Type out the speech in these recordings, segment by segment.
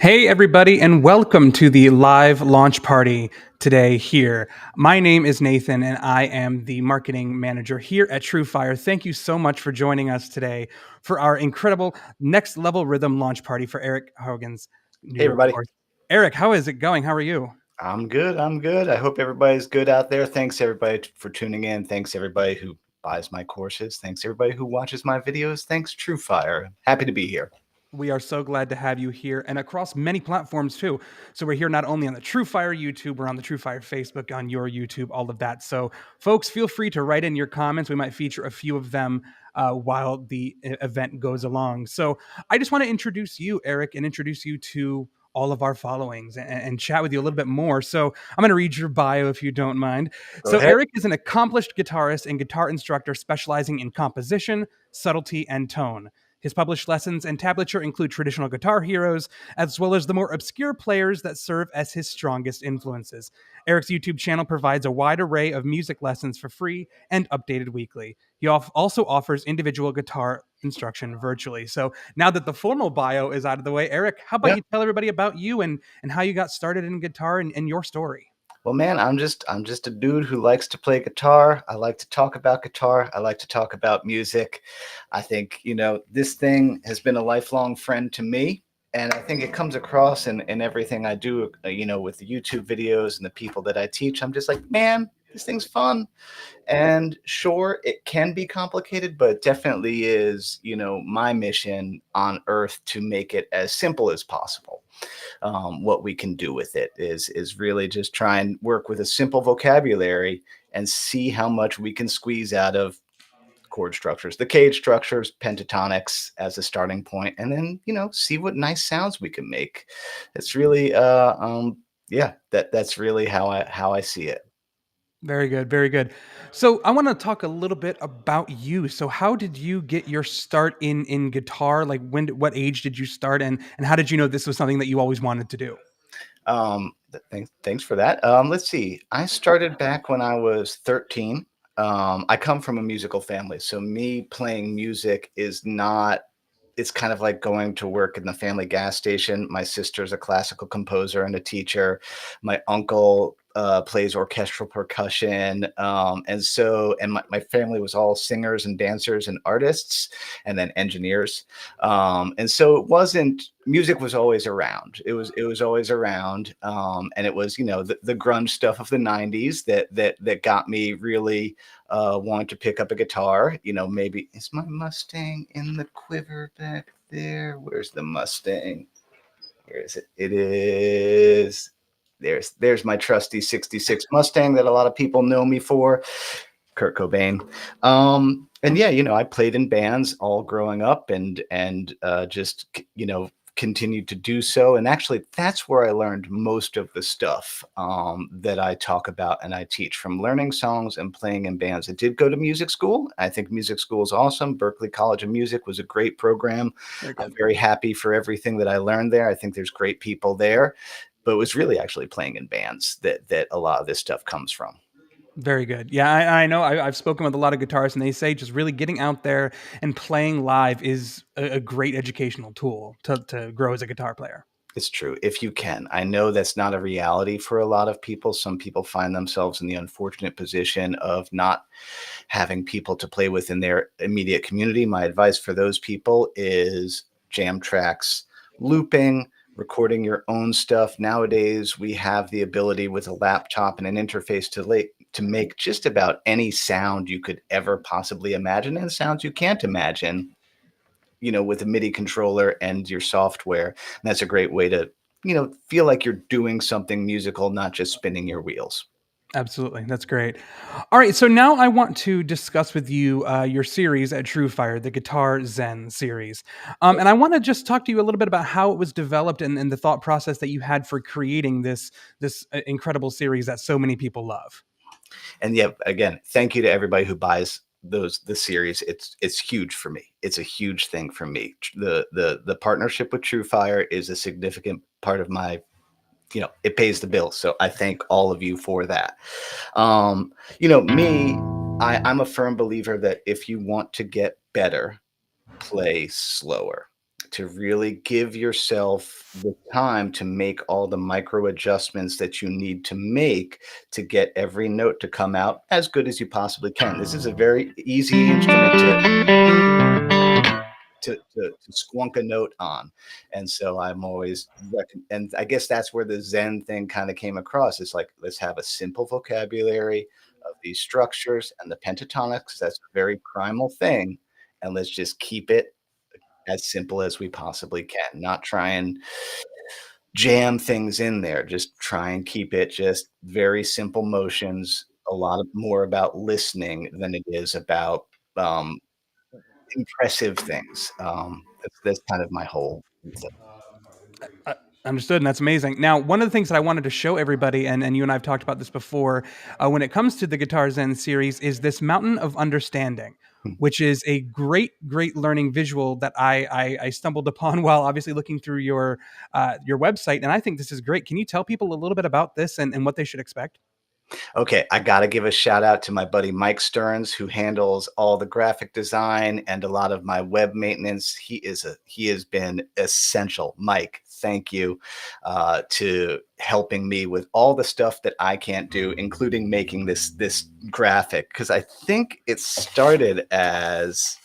Hey, everybody, and welcome to the live launch party today here. My name is Nathan, and I am the marketing manager here at TrueFire. Thank you so much for joining us today for our incredible next level rhythm launch party for Eric Hogan's Hey, new everybody. course. Eric, how is it going? How are you? I'm good. I'm good. I hope everybody's good out there. Thanks, everybody, for tuning in. Thanks, everybody who buys my courses. Thanks, everybody who watches my videos. Thanks, TrueFire. Happy to be here. We are so glad to have you here and across many platforms too. So we're here not only on the TrueFire YouTube, we're on the TrueFire Facebook, on your YouTube, all of that. So folks, feel free to write in your comments. We might feature a few of them while the event goes along. So I just want to introduce you, Eric, and introduce you to all of our followings and chat with you a little bit more. So I'm going to read your bio if you don't mind. Go So ahead. Eric is an accomplished guitarist and guitar instructor specializing in composition, subtlety, and tone. His published lessons and tablature include traditional guitar heroes, as well as the more obscure players that serve as his strongest influences. Eric's YouTube channel provides a wide array of music lessons for free and updated weekly. He also offers individual guitar instruction virtually. So now that the formal bio is out of the way, Eric, how about Yeah. you tell everybody about you and how you got started in guitar and your story? Well, man, I'm just a dude who likes to play guitar. I like to talk about guitar. I like to talk about music. I think, this thing has been a lifelong friend to me. And I think it comes across in everything I do, with the YouTube videos and the people that I teach. I'm just like, man, this thing's fun. And sure, it can be complicated, but it definitely is, my mission on earth to make it as simple as possible. What we can do with it is really just try and work with a simple vocabulary and see how much we can squeeze out of chord structures, the cage structures, pentatonics as a starting point, and then see what nice sounds we can make. It's really yeah, that's really how I see it. Very good, very good. So I want to talk a little bit about you. So how did you get your start in guitar? Like what age did you start and how did you know this was something that you always wanted to do? Thanks for that. Let's see. I started back when I was 13. I come from a musical family, so me playing music is not. It's kind of like going to work in the family gas station. My sister's a classical composer and a teacher. My uncle plays orchestral percussion, and my family was all singers and dancers and artists, and then engineers. And so it wasn't music was always around. It was always around, and it was the grunge stuff of the '90s that got me really wanting to pick up a guitar. Maybe is my Mustang in the quiver back there? Where's the Mustang? Where is it? It is. There's my trusty '66 Mustang that a lot of people know me for. Kurt Cobain. And yeah, I played in bands all growing up and just continued to do so. And actually, that's where I learned most of the stuff that I talk about and I teach, from learning songs and playing in bands. I did go to music school. I think music school is awesome. Berklee College of Music was a great program. Very I'm good. very happy for everything that I learned there. I think there's great people there, but it was really actually playing in bands that a lot of this stuff comes from. Very good. Yeah, I know. I've spoken with a lot of guitarists, and they say just really getting out there and playing live is a great educational tool to grow as a guitar player. It's true, if you can. I know that's not a reality for a lot of people. Some people find themselves in the unfortunate position of not having people to play with in their immediate community. My advice for those people is jam tracks, looping, recording your own stuff. Nowadays, we have the ability with a laptop and an interface to make just about any sound you could ever possibly imagine, and sounds you can't imagine, with a MIDI controller and your software. And that's a great way to, feel like you're doing something musical, not just spinning your wheels. Absolutely. That's great. All right. So now I want to discuss with you your series at TrueFire, the Guitar Zen series. And I want to just talk to you a little bit about how it was developed and the thought process that you had for creating this incredible series that so many people love. And yeah, again, thank you to everybody who buys the series. It's huge for me. It's a huge thing for me. The partnership with TrueFire is a significant part of my, it pays the bill. So I thank all of you for that. Me, I'm a firm believer that if you want to get better, play slower. to really give yourself the time to make all the micro adjustments that you need to make to get every note to come out as good as you possibly can. This is a very easy instrument to squonk a note on. And so I'm always and I guess that's where the Zen thing kind of came across. It's like, let's have a simple vocabulary of these structures and the pentatonics. That's a very primal thing. And let's just keep it as simple as we possibly can. Not try and jam things in there. Just try and keep it just very simple motions. A lot of more about listening than it is about um, impressive things. That's kind of my whole thing. Uh, Understood, and that's amazing. Now, one of the things that I wanted to show everybody, and you and I have talked about this before, when it comes to the Guitar Zen series, is this mountain of understanding, which is a great learning visual that I stumbled upon while obviously looking through your website, and I think this is great. Can you tell people a little bit about this and what they should expect? Okay, I gotta give a shout out to my buddy Mike Stearns, who handles all the graphic design and a lot of my web maintenance. He has been essential. Mike, thank you to helping me with all the stuff that I can't do, including making this graphic. Because I think it started as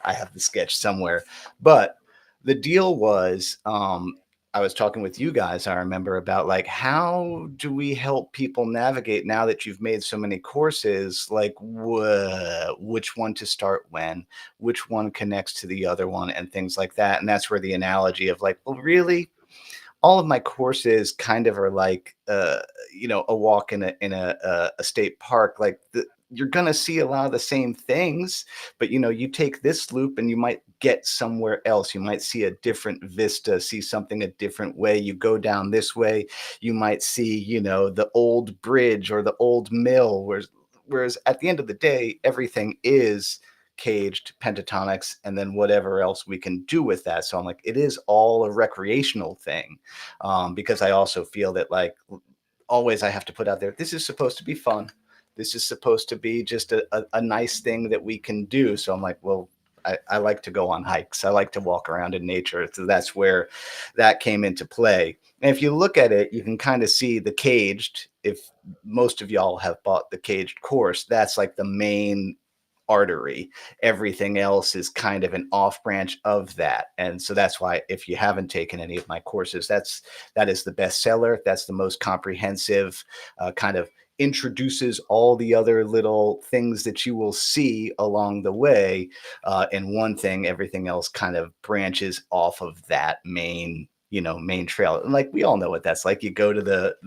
I have the sketch somewhere, but the deal was I was talking with you guys, I remember, about like, how do we help people navigate now that you've made so many courses? Like, which one to start when, which one connects to the other one, and things like that. And that's where the analogy of like, well, really, all of my courses kind of are like a walk in a state park. Like you're gonna see a lot of the same things, but you take this loop and you might get somewhere else. You might see a different vista, see something a different way. You go down this way, you might see the old bridge or the old mill. Whereas at the end of the day, everything is caged pentatonics and then whatever else we can do with that. So I'm like, it is all a recreational thing, because I also feel that like always I have to put out there, this is supposed to be fun. This is supposed to be just a nice thing that we can do. So I'm like, well, I like to go on hikes. I like to walk around in nature. So that's where that came into play. And if you look at it, you can kind of see the caged. If most of y'all have bought the caged course, that's like the main artery. Everything else is kind of an off branch of that. And so that's why if you haven't taken any of my courses, that is the best seller. That's the most comprehensive, kind of introduces all the other little things that you will see along the way. And one thing, everything else kind of branches off of that main trail. And like we all know what that's like. You go to the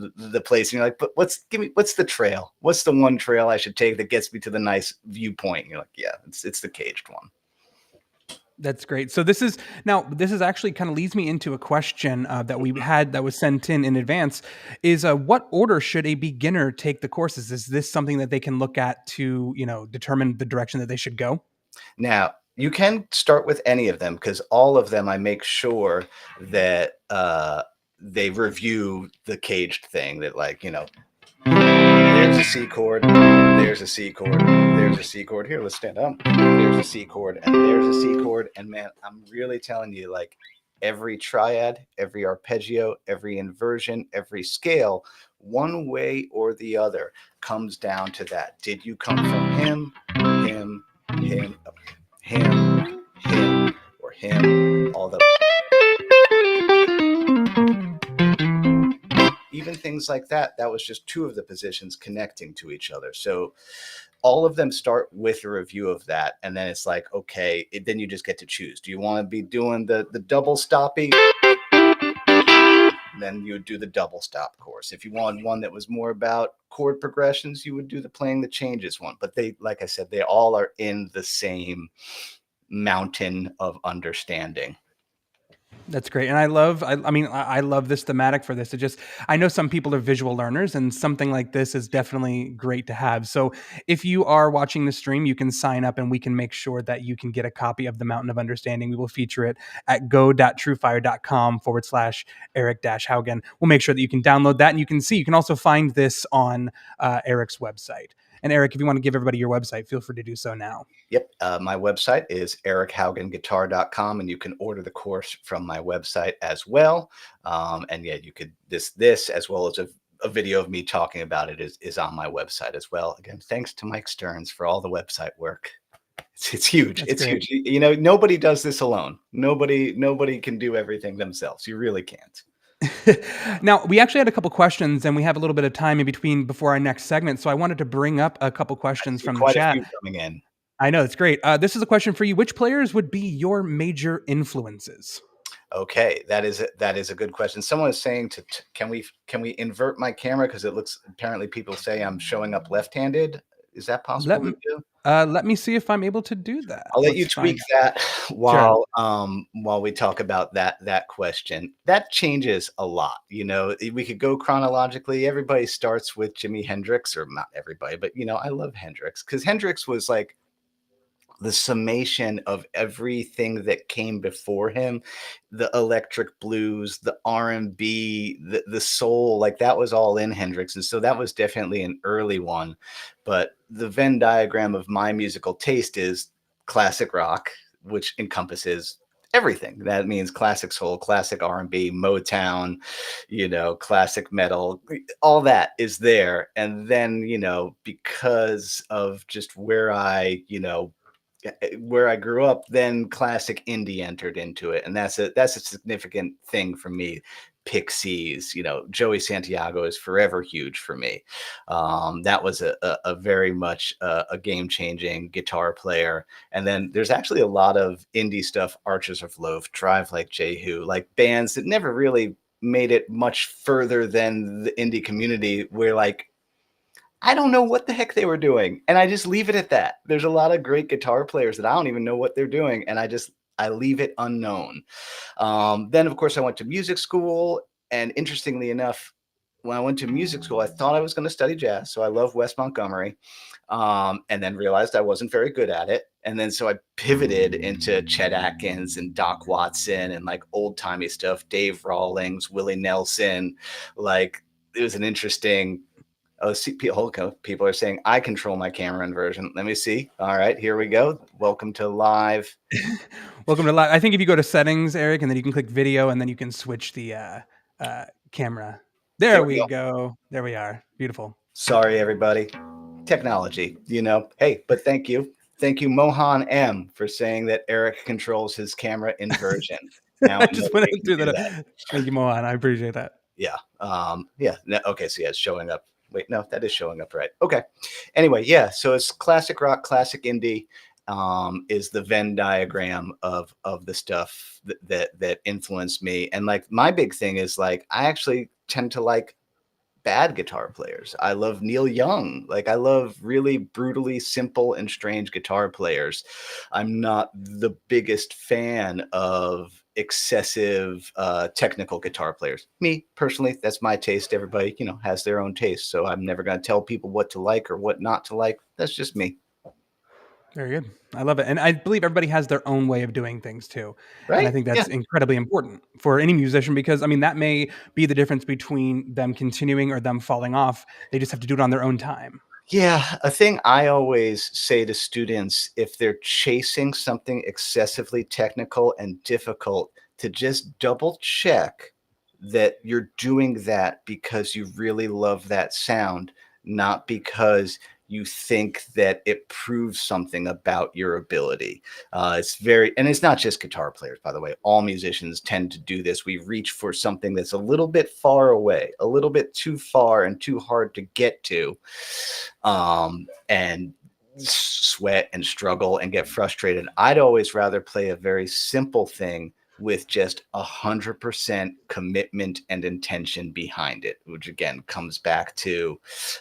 place and you're like, but what's the trail? What's the one trail I should take that gets me to the nice viewpoint? And you're like, yeah, it's the caged one. That's great. So this is actually kind of leads me into a question that we had that was sent in advance. Is what order should a beginner take the courses? Is this something that they can look at to determine the direction that they should go? Now, you can start with any of them because all of them I make sure that they review the caged thing, that like, there's a C chord, there's a C chord, there's a C chord. Here, let's stand up. There's a C chord, and there's a C chord. And man, I'm really telling you, like every triad, every arpeggio, every inversion, every scale, one way or the other, comes down to that. Did you come from him, him, him, him, or him? All the even things like that. That was just two of the positions connecting to each other. So all of them start with a review of that, and then it's like, okay, then you just get to choose. Do you want to be doing the double stoppy? Then you would do the double stop course. If you wanted one that was more about chord progressions, you would do the playing the changes one. But they, like I said, they all are in the same mountain of understanding. That's great. And I love this thematic for this. I know some people are visual learners, and something like this is definitely great to have. So if you are watching the stream, you can sign up and we can make sure that you can get a copy of the Mountain of Understanding. We will feature it at go.truefire.com/Eric Haugen. We'll make sure that you can download that, and you can also find this on Eric's website. And Eric, if you want to give everybody your website, feel free to do so now. Yep. My website is erichaugenguitar.com, and you can order the course from my website as well. And yeah, you could this as well as a video of me talking about it is on my website as well. Again, thanks to Mike Stearns for all the website work. It's huge. That's It's great. huge. You know, nobody does this alone. Nobody can do everything themselves. You really can't. Now, we actually had a couple questions and we have a little bit of time in between before our next segment. So I wanted to bring up a couple I questions see from the quite a chat. few coming in. I know, it's great. This is a question for you. Which players would be your major influences? Okay, that is a good question. Someone is saying can we invert my camera because it looks apparently people say I'm showing up left-handed. Is that Let, possible to do? let me see if I'm able to do that. I'll let Let's you tweak find out. that Sure. while we talk about that question. That changes a lot. You know, we could go chronologically. Everybody starts with Jimi Hendrix, or not everybody, but you know, I love Hendrix because Hendrix was like the summation of everything that came before him, the electric blues, the R&B, the soul, like that was all in Hendrix. And so that was definitely an early one. But the Venn diagram of my musical taste is classic rock, which encompasses everything. That means classic soul, classic R&B, Motown, you know, classic metal, all that is there. And then, you know, because of just where I grew up, then classic indie entered into it, and that's a significant thing for me. Pixies, you know, Joey Santiago is forever huge for me. That was a very much a game changing guitar player. And then there's actually a lot of indie stuff, Archers of Loaf, Drive Like Jehu, like bands that never really made it much further than the indie community, where like I don't know what the heck they were doing. And I just leave it at that. There's a lot of great guitar players that I don't even know what they're doing. And I leave it unknown. Then, of course, I went to music school. And interestingly enough, when I went to music school, I thought I was going to study jazz. So I love Wes Montgomery, and then realized I wasn't very good at it. And then so I pivoted into Chet Atkins and Doc Watson and like old timey stuff, Dave Rawlings, Willie Nelson. Like it was an interesting. Oh, see, people are saying I control my camera inversion. Let me see. All right, here we go. Welcome to live. Welcome to live. I think if you go to settings, Eric, and then you can click video, and then you can switch the camera. There There we we go. go. There we are. Beautiful. Sorry, everybody. Technology, you know. Hey, but thank you. Thank you, Mohan M, for saying that Eric controls his camera inversion. Now I I know just went you and can do do that. that. Thank you, Mohan. I appreciate that. Yeah. Yeah. No, okay. So yeah, it's showing up. Wait, no, that is showing up right. Okay. Anyway, yeah. So it's classic rock, classic indie. Is the Venn diagram of the stuff that influenced me. And like my big thing is like I actually tend to like bad guitar players. I love Neil Young. Like I love really brutally simple and strange guitar players. I'm not the biggest fan of excessive technical guitar players. Me personally, that's my taste. Everybody, you know, has their own taste. So I'm never going to tell people what to like or what not to like. That's just me. Very good. I love it. And I believe everybody has their own way of doing things too. And I Right? think Yeah. that's incredibly important for any musician because, I mean, that may be the difference between them continuing or them falling off. They just have to do it on their own time. Yeah, a thing I always say to students, if they're chasing something excessively technical and difficult, to just double check that you're doing that because you really love that sound, not because you think that it proves something about your ability. And it's not just guitar players, by the way. All musicians tend to do this. We reach for something that's a little bit far away, a little bit too far and too hard to get to, and sweat and struggle and get frustrated. I'd always rather play a very simple thing with just 100% commitment and intention behind it, which again comes back to,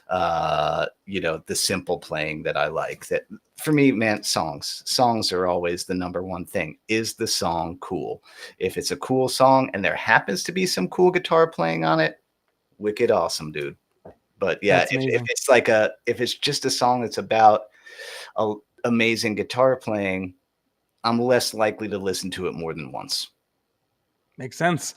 the simple playing that I like. That for me, man, songs are always the number one thing. Is the song cool? If it's a cool song and there happens to be some cool guitar playing on it, wicked awesome, dude. But yeah, That's if amazing. it's like if it's just a song that's about amazing guitar playing, I'm less likely to listen to it more than once. Makes sense.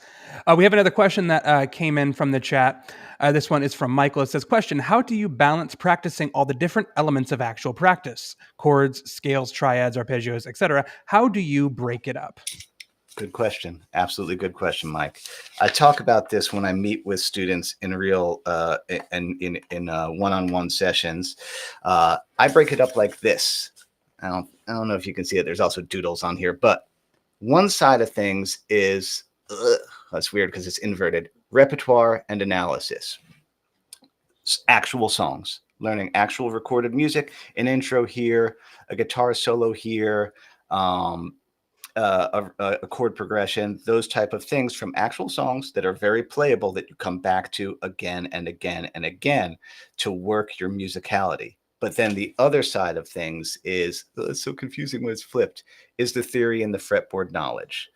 We have another question that came in from the chat. This one is from Michael. It says, question, how do you balance practicing all the different elements of actual practice? Chords, scales, triads, arpeggios, etc. How do you break it up? Good question. Absolutely good question, Mike. I talk about this when I meet with students in real in one-on-one sessions. I break it up like this. I don't know if you can see it. There's also doodles on here, but one side of things is that's weird because it's inverted. Repertoire and analysis. Actual songs, learning actual recorded music, an intro here, a guitar solo here, a chord progression, those type of things from actual songs that are very playable that you come back to again and again and again to work your musicality. But then the other side of things is, it's so confusing when it's flipped, is the theory and the fretboard knowledge,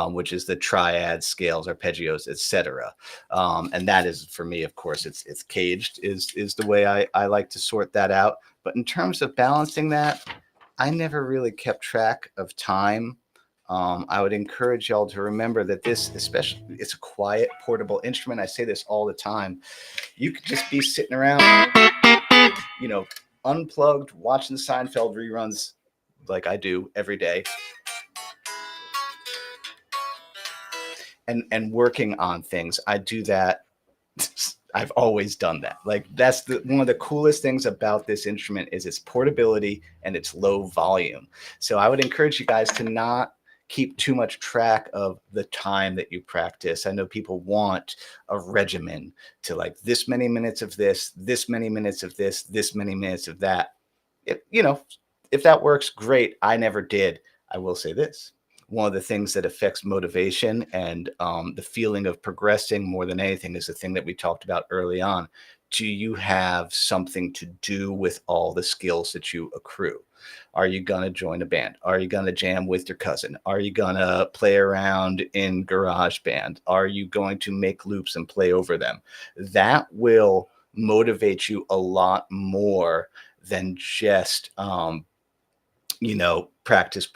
which is the triads, scales, arpeggios, etc. And that is, for me, of course, it's caged is the way I like to sort that out. But in terms of balancing that, I never really kept track of time. I would encourage y'all to remember that this, especially, it's a quiet, portable instrument. I say this all the time. You could just be sitting around, unplugged, watching Seinfeld reruns like I do every day, and working on things. I do that. I've always done that. Like, that's one of the coolest things about this instrument is its portability and its low volume. So I would encourage you guys to not keep too much track of the time that you practice. I know people want a regimen to, like, this many minutes of this many minutes of this many minutes of that. If that works, great. I never did. I will say this. One of the things that affects motivation and the feeling of progressing more than anything is the thing that we talked about early on. Do you have something to do with all the skills that you accrue? Are you going to join a band? Are you going to jam with your cousin? Are you going to play around in GarageBand? Are you going to make loops and play over them? That will motivate you a lot more than just practice,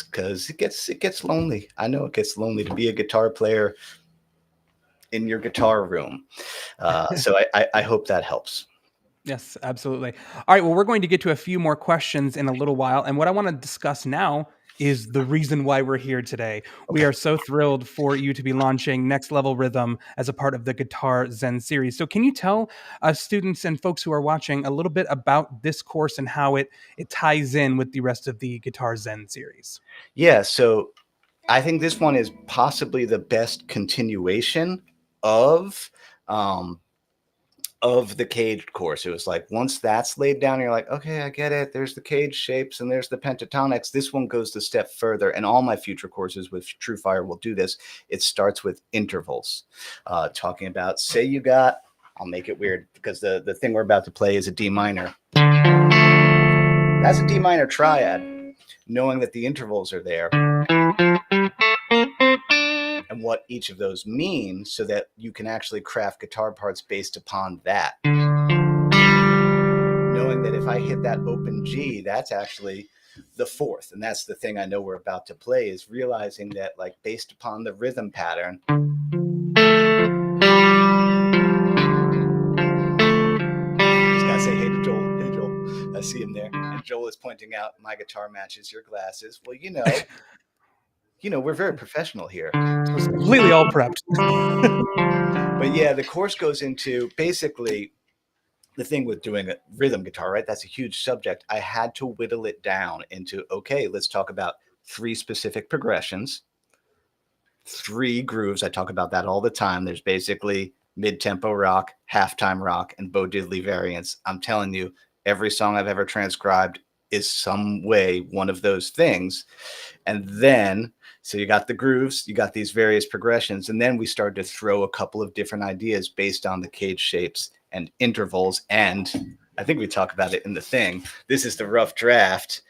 because it gets lonely. I know it gets lonely to be a guitar player in your guitar room. So I hope that helps. Yes, absolutely. All right. Well, we're going to get to a few more questions in a little while. And what I want to discuss now is the reason why we're here today. We Okay. are so thrilled for you to be launching Next Level Rhythm as a part of the Guitar Zen series. So can you tell students and folks who are watching a little bit about this course and how it ties in with the rest of the Guitar Zen series? Yeah. So I think this one is possibly the best continuation of um, of the caged course. It was like, once that's laid down, you're like, okay, I get it. There's the cage shapes and there's the pentatonics. This one goes the step further. And all my future courses with True Fire will do this. It starts with intervals, talking about, say you got, I'll make it weird because the thing we're about to play is a D minor. That's a D minor triad, knowing that the intervals are there and what each of those mean so that you can actually craft guitar parts based upon that. Knowing that if I hit that open G, that's actually the fourth. And that's the thing I know we're about to play, is realizing that, like, based upon the rhythm pattern, just gotta say hey to Joel. Hey, Joel. I see him there. And Joel is pointing out, my guitar matches your glasses. Well, we're very professional here. So it's completely all prepped. But yeah, the course goes into basically the thing with doing a rhythm guitar, right? That's a huge subject. I had to whittle it down into, okay, let's talk about 3 specific progressions, 3 grooves. I talk about that all the time. There's basically mid-tempo rock, halftime rock, and Bo Diddley variants. I'm telling you, every song I've ever transcribed is some way one of those things. And then, so you got the grooves, you got these various progressions, and then we started to throw a couple of different ideas based on the cage shapes and intervals. And I think we talk about it in the thing. This is the rough draft.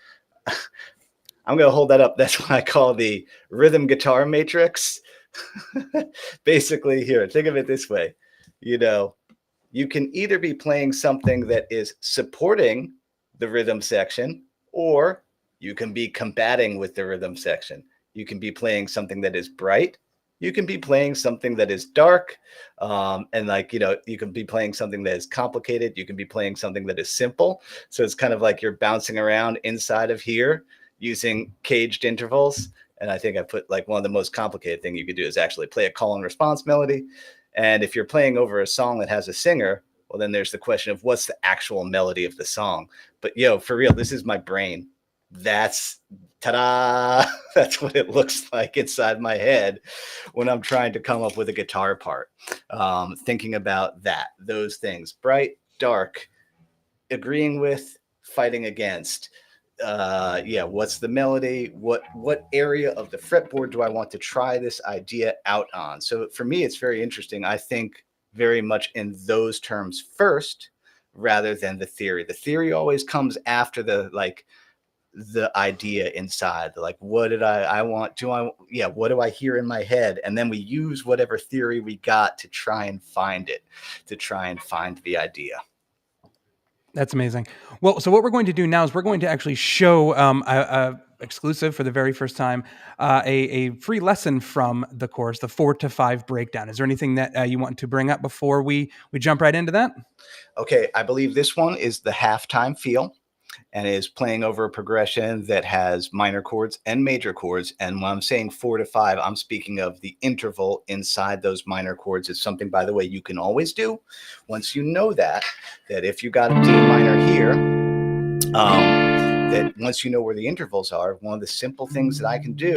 I'm going to hold that up. That's what I call the rhythm guitar matrix. Basically, here, think of it this way. You can either be playing something that is supporting the rhythm section, or you can be combating with the rhythm section. You can be playing something that is bright, You can be playing something that is dark, and like, you can be playing something that is complicated. You can be playing something that is simple. So it's kind of like you're bouncing around inside of here using caged intervals. And I think I put like one of the most complicated thing you could do is actually play a call and response melody. And if you're playing over a song that has a singer, well, then there's the question of what's the actual melody of the song. But for real, this is my brain. That's ta-da. That's what it looks like inside my head when I'm trying to come up with a guitar part. Thinking about those things, bright, dark, agreeing with, fighting against. What's the melody? What area of the fretboard do I want to try this idea out on? So for me, it's very interesting. I think very much in those terms first, rather than the theory. The theory always comes after the idea inside. Like, what did I want? What do I hear in my head? And then we use whatever theory we got to try and find it, to try and find the idea. That's amazing. Well, so what we're going to do now is we're going to actually show a exclusive for the very first time, a free lesson from the course, the 4-5 breakdown. Is there anything that you want to bring up before we jump right into that? Okay, I believe this one is the halftime feel, and is playing over a progression that has minor chords and major chords. And when I'm saying 4-5, I'm speaking of the interval inside those minor chords. It's something, by the way, you can always do once you know that if you got a D minor here, that once you know where the intervals are, one of the simple things that I can do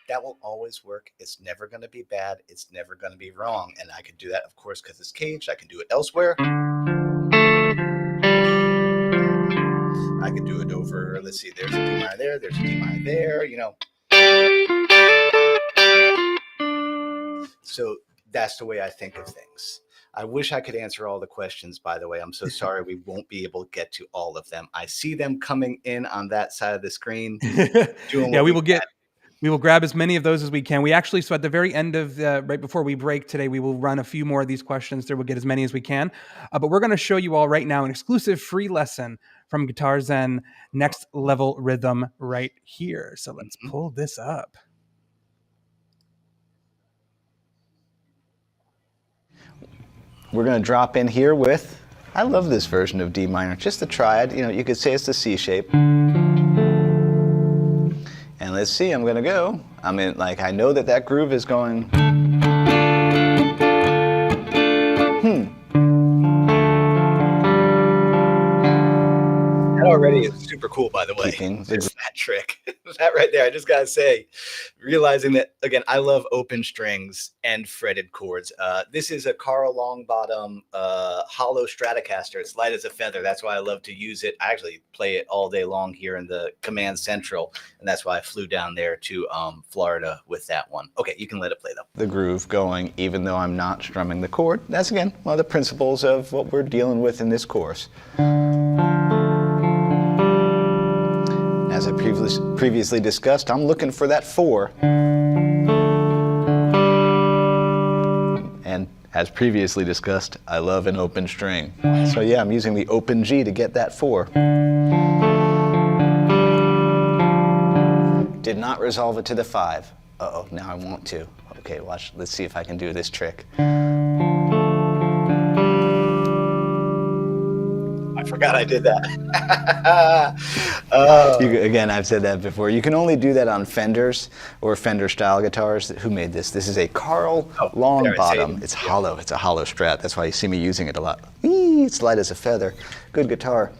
that will always work. It's never going to be bad. It's never going to be wrong. And I can do that, of course, because it's caged. I can do it elsewhere. I can do it over, let's see, there's a D minor there, there's a D minor there, So that's the way I think of things. I wish I could answer all the questions, by the way. I'm so sorry we won't be able to get to all of them. I see them coming in on that side of the screen. We will grab as many of those as we can. We actually, so at the very end of right before we break today, we will run a few more of these questions through. We'll get as many as we can. But we're going to show you all right now an exclusive free lesson from Guitar Zen Next Level Rhythm right here. So let's pull this up. We're going to drop in here with, I love this version of D minor, just the triad. You could say it's the C shape. And let's see, I'm going to go. I mean, I know that groove is going. That already is super cool, by the way. Just that trick. That right there, I just got to say, realizing that, again, I love open strings and fretted chords. This is a Carl Longbottom hollow Stratocaster. It's light as a feather. That's why I love to use it. I actually play it all day long here in the Command Central, and that's why I flew down there to Florida with that one. Okay, you can let it play, though. The groove going, even though I'm not strumming the chord. That's, again, one of the principles of what we're dealing with in this course. As I previously discussed, I'm looking for that 4. And as previously discussed, I love an open string. So yeah, I'm using the open G to get that 4. Did not resolve it to the 5. Uh-oh, now I want to. Okay, watch, let's see if I can do this trick. I forgot I did that. Again, I've said that before. You can only do that on Fenders or Fender-style guitars. Who made this? This is a Carl Longbottom. It's hollow. It's a hollow Strat. That's why you see me using it a lot. It's light as a feather. Good guitar.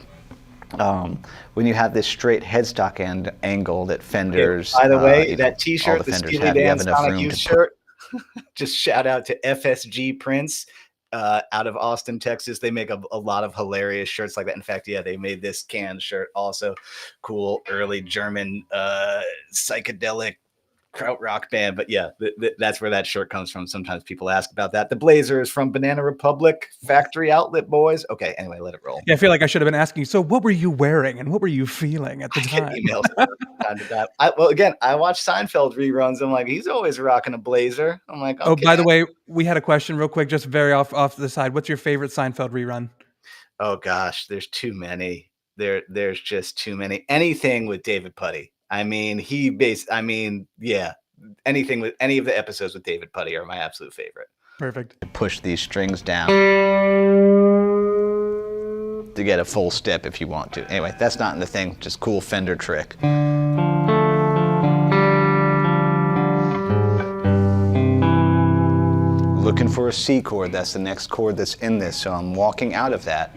When you have this straight headstock angle that Fenders... By the way, that T-shirt, the Steely Dan Sonic Youth shirt, just shout out to FSG Prince. Out of Austin, Texas. They make a lot of hilarious shirts like that. In fact, yeah, they made this can shirt also. Cool, early German psychedelic krautrock band. But yeah, that's where that shirt comes from. Sometimes people ask about that. The blazer is from Banana Republic Factory Outlet Boys. Okay, anyway, let it roll. Yeah, I feel like I should have been asking, so what were you wearing and what were you feeling at the time? I get emails time to time. Well, again, I watch Seinfeld reruns. I'm like, he's always rocking a blazer. I'm like, okay. Oh, by the way, we had a question real quick, just very off the side. What's your favorite Seinfeld rerun? Oh gosh, there's too many. There's just too many. Anything with David Putty. I mean, yeah. Anything with any of the episodes with David Putty are my absolute favorite. Perfect. Push these strings down to get a full step if you want to. Anyway, that's not in the thing, just cool Fender trick. Looking for a C chord, that's the next chord that's in this, so I'm walking out of that.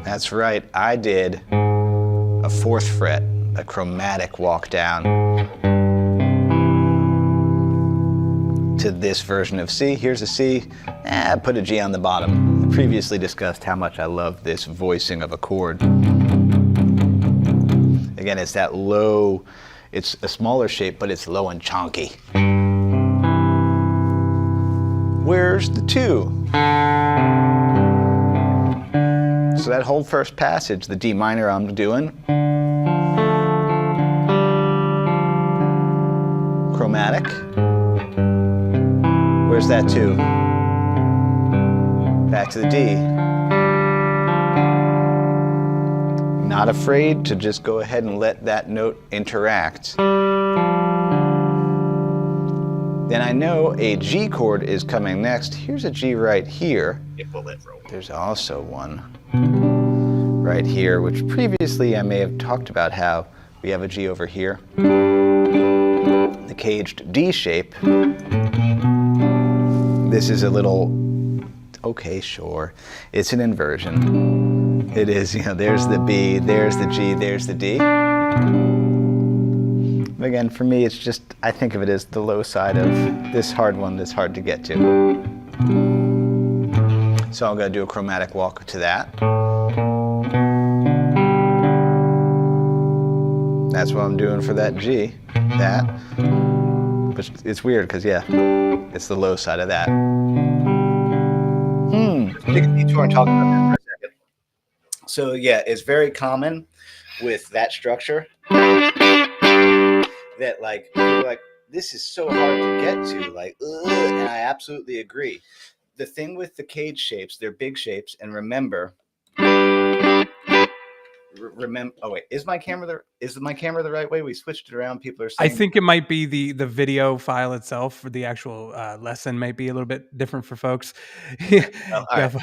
That's right, I did a 4th fret, a chromatic walk down to this version of C. Here's a C, put a G on the bottom. I previously discussed how much I love this voicing of a chord. Again, it's that low, it's a smaller shape, but it's low and chonky. Where's the 2? So that whole first passage, the D minor I'm doing, chromatic. Where's that 2? Back to the D. Not afraid to just go ahead and let that note interact. Then I know a G chord is coming next. Here's a G right here. There's also one right here, which previously I may have talked about how we have a G over here. The caged D shape. This is a little, okay, sure. It's an inversion. It is, there's the B, there's the G, there's the D. Again, for me, it's just, I think of it as the low side of this hard one that's hard to get to. So I'm going to do a chromatic walk to that. That's what I'm doing for that G, that. But it's weird because, yeah, it's the low side of that. Take a detour and talk about that for a second. So, yeah, it's very common with that structure. That like you're like, this is so hard to get to, like, and I absolutely agree. The thing with the cage shapes, they're big shapes, and remember. Oh wait, is my camera the right way? We switched it around. People are saying. I think it might be the video file itself for the actual lesson might be a little bit different for folks. All right.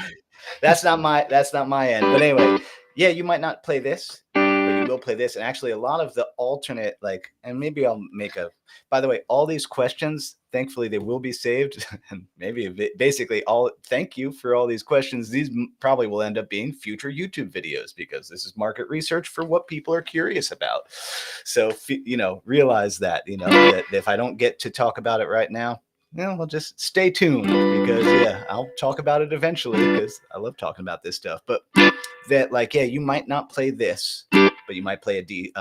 That's not my end. But anyway, yeah, you might not play this. Will play this, and actually a lot of the alternate, like, and maybe I'll make a, by the way, all these questions, thankfully they will be saved, and maybe basically thank you for all these questions. These probably will end up being future YouTube videos because this is market research for what people are curious about. So, realize that, that if I don't get to talk about it right now, we'll just stay tuned because, yeah, I'll talk about it eventually because I love talking about this stuff. But that, like, yeah, you might not play this, but you might play a D,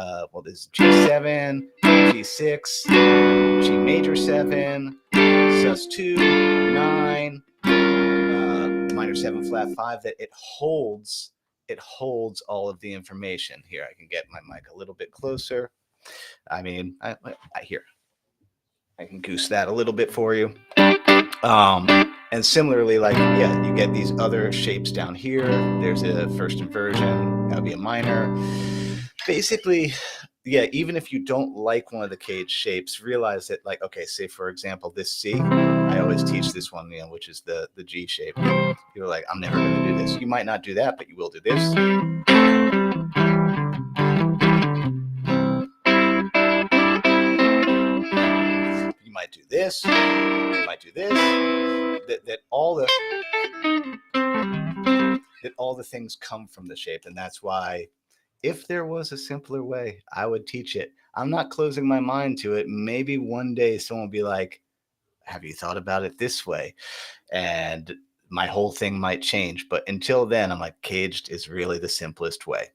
this is G7, G6, G major 7, sus2, 9, minor 7 flat 5, that it holds all of the information. Here, I can get my mic a little bit closer. I mean, I can goose that a little bit for you. And similarly, like, yeah, you get these other shapes down here. There's a first inversion, that'll be a minor. Basically, yeah, even if you don't like one of the cage shapes, realize that, like, okay, say for example, this C, I always teach this one, which is the G shape. You're like, I'm never going to do this. You might not do that, but you will do this. You might do this. You might do this. That all the things come from the shape, and that's why, if there was a simpler way, I would teach it. I'm not closing my mind to it. Maybe one day someone will be like, have you thought about it this way? And my whole thing might change. But until then, I'm like, caged is really the simplest way.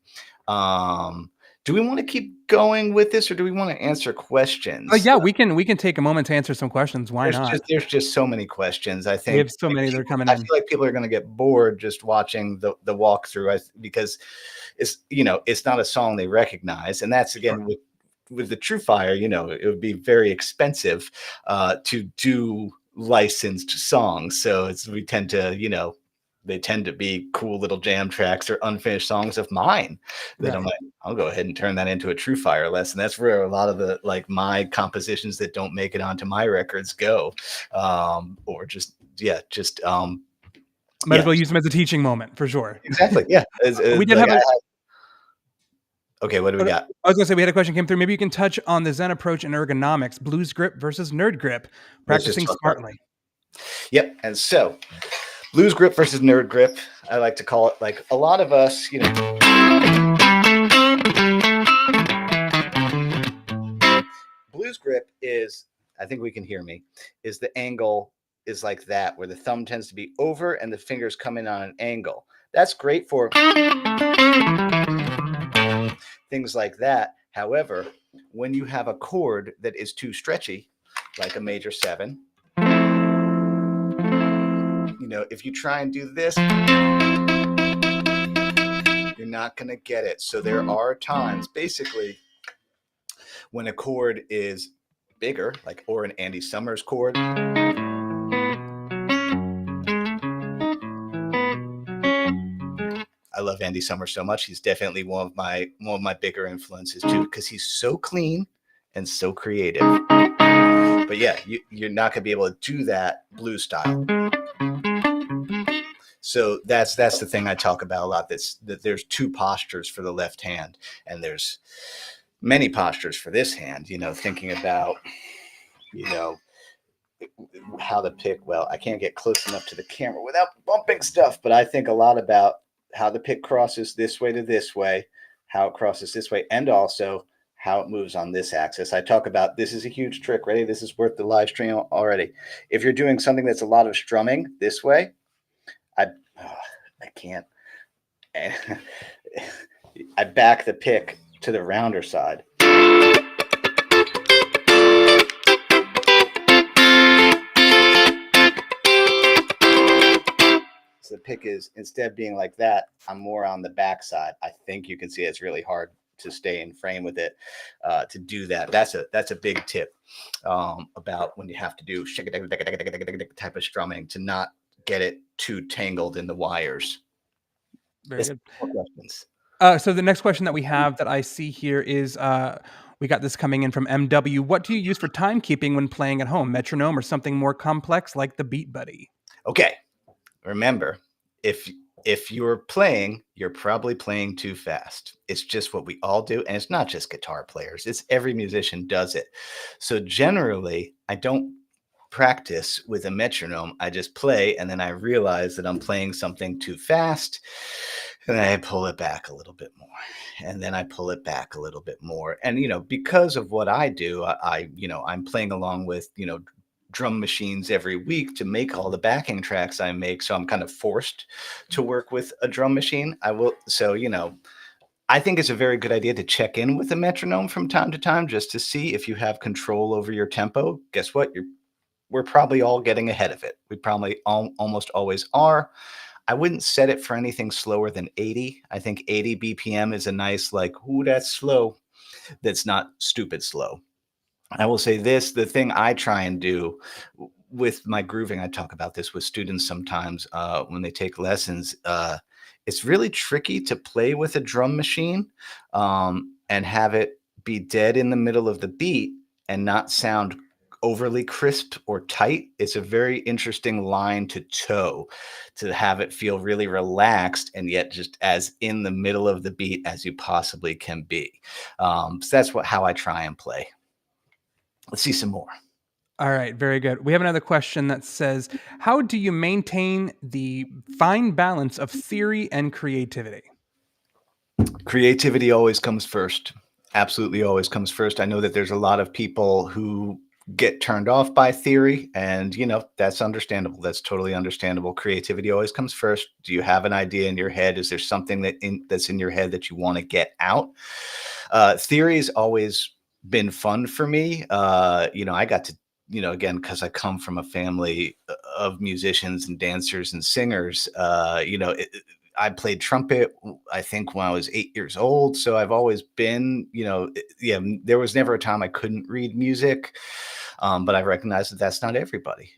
Do we want to keep going with this, or do we want to answer questions? Yeah, we can take a moment to answer some questions. Why not? There's just so many questions. I think we have so many that are coming in. I feel like people are going to get bored just watching the walkthrough because it's it's not a song they recognize, and that's again with the True Fire. It would be very expensive to do licensed songs. So we tend to, they tend to be cool little jam tracks or unfinished songs of mine that I'm Right. like, I'll go ahead and turn that into a True Fire lesson. That's where a lot of the like my compositions that don't make it onto my records go. Or just Might as yeah, well use them as a teaching moment for sure. exactly. Yeah. We did Like have a okay, what do we got? I was gonna say we had a question came through. Maybe you can touch on the Zen approach and ergonomics, blues grip versus nerd grip, Let's just practicing talk about it. smartly. Yep. And so blues grip versus nerd grip, I like to call it. Like a lot of us, blues grip is, I think we can hear me, is the angle is like that, where the thumb tends to be over and the fingers come in on an angle. That's great for things like that. However, when you have a chord that is too stretchy, like a major 7, if you try and do this, you're not going to get it. So there are times, basically, when a chord is bigger, like or an Andy Summers chord. I love Andy Summers so much. He's definitely one of my bigger influences too, because he's so clean and so creative. But yeah, you're not gonna be able to do that blues style. So that's the thing I talk about a lot. That there's two postures for the left hand, and there's many postures for this hand. Thinking about how to pick. Well, I can't get close enough to the camera without bumping stuff, but I think a lot about how the pick crosses this way to this way, how it crosses this way, and also how it moves on this axis. I talk about this is a huge trick. Ready? This is worth the live stream already. If you're doing something that's a lot of strumming this way, I can't. I back the pick to the rounder side. So the pick is, instead of being like that, I'm more on the back side. I think you can see it's really hard to stay in frame with it, to do that. That's a big tip about when you have to do type of strumming, to not get it too tangled in the wires. Very It's good. more questions. So the next question that we have that I see here is we got this coming in from MW. What do you use for timekeeping when playing at home? Metronome or something more complex like the Beat Buddy? Okay. Remember, if you're playing, you're probably playing too fast. It's just what we all do, and it's not just guitar players. It's every musician does it. So generally, I don't practice with a metronome. I just play, and then I realize that I'm playing something too fast, and I pull it back a little bit more, and then I pull it back a little bit more. And because of what I do, I'm playing along with drum machines every week to make all the backing tracks I make. So I'm kind of forced to work with a drum machine. I think it's a very good idea to check in with a metronome from time to time, just to see if you have control over your tempo. Guess what? We're probably all getting ahead of it. We probably almost always are. I wouldn't set it for anything slower than 80. I think 80 BPM is a nice, like, ooh, that's slow. That's not stupid slow. I will say this, the thing I try and do with my grooving, I talk about this with students sometimes when they take lessons. It's really tricky to play with a drum machine and have it be dead in the middle of the beat and not sound overly crisp or tight. It's a very interesting line to toe, to have it feel really relaxed and yet just as in the middle of the beat as you possibly can be. So that's how I try and play. Let's see some more. All right, very good. We have another question that says, how do you maintain the fine balance of theory and creativity? Creativity always comes first. Absolutely always comes first. I know that there's a lot of people who get turned off by theory, and that's understandable. That's totally understandable. Creativity always comes first. Do you have an idea in your head? Is there something that's in your head that you want to get out? Theory has always been fun for me. I got to, again, because I come from a family of musicians and dancers and singers, I played trumpet, I think, when I was 8 years old. So I've always been, yeah, there was never a time I couldn't read music. But I recognize that that's not everybody.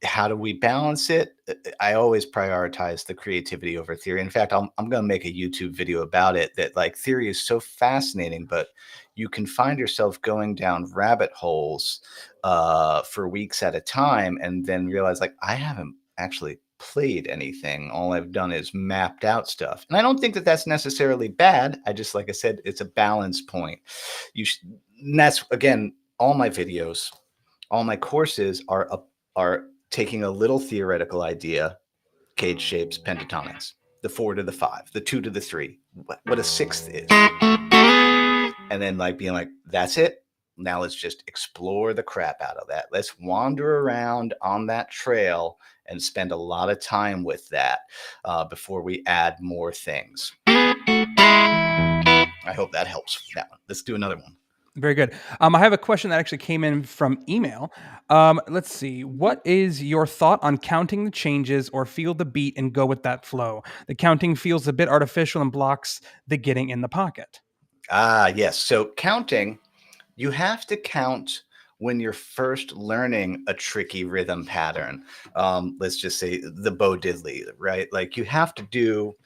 How do we balance it? I always prioritize the creativity over theory. In fact, I'm going to make a YouTube video about it, that like theory is so fascinating, but you can find yourself going down rabbit holes for weeks at a time and then realize like, I haven't actually played anything. All I've done is mapped out stuff. And I don't think that that's necessarily bad. I just, like I said, it's a balance point. And that's, again, all my videos, all my courses are taking a little theoretical idea, cage shapes, pentatonics, the 4 to the 5, the 2 to the 3, what a sixth is, and then like being like, that's it. Now let's just explore the crap out of that. Let's wander around on that trail and spend a lot of time with that before we add more things. I hope that helps. That one. Let's do another one. Very good. I have a question that actually came in from email. Let's see. What is your thought on counting the changes or feel the beat and go with that flow? The counting feels a bit artificial and blocks the getting in the pocket. Yes. So counting, you have to count when you're first learning a tricky rhythm pattern. Let's just say the Bo Diddley, right? Like you have to do,